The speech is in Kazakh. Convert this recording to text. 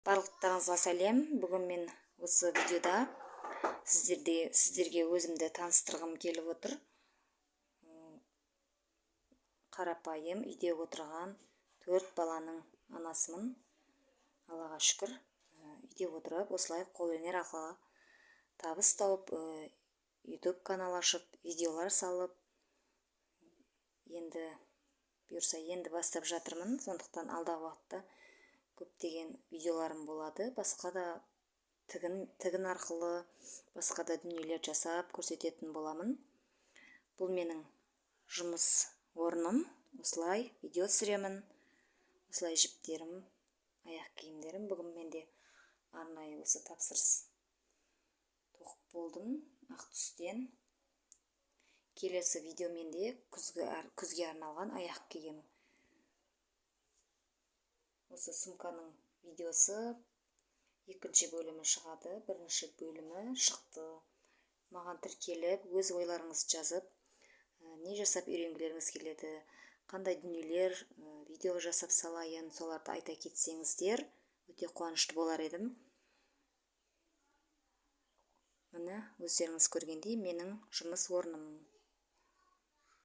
Барлықтарыңызға сәлем. Бүгін мен осы видеода сіздерге өзімді таныстырғым келіп отыр. Қарапайым үйде отырған 4 баланың анасымын. Аллаға шүкір. Үйде отырып, осылай қолөнер арқылы табыс тауып, YouTube канал ашып, видеолар салып, енді бастап жатырмын. Сондықтан алдағы уақытта көптеген видеоларым болады. Басқа да тігін арқылы басқа да дүниелер жасап көрсететін боламын. Бұл менің жұмыс орным. Осылай видео түсіремін. Осылай жіптерім, аяқ киімдерім. Бүгін менде арнайы осы тапсырыс тоқып болдым ақ түстен. Келесі видео менде күзге арналған аяқ киім. Осы сумканың видеосы екінші бөлімі шығады. Бірінші бөлімі шықты. Маған тіркеліп, өз ойларыңызды жазып, не жасап үйренгілеріңіз келеді, қандай дүниелер видео жасап салайын, соларды айта кетсеңіздер, өте қуанышты болар едім. Міне, өздеріңіз көргендей менің жұмыс орным.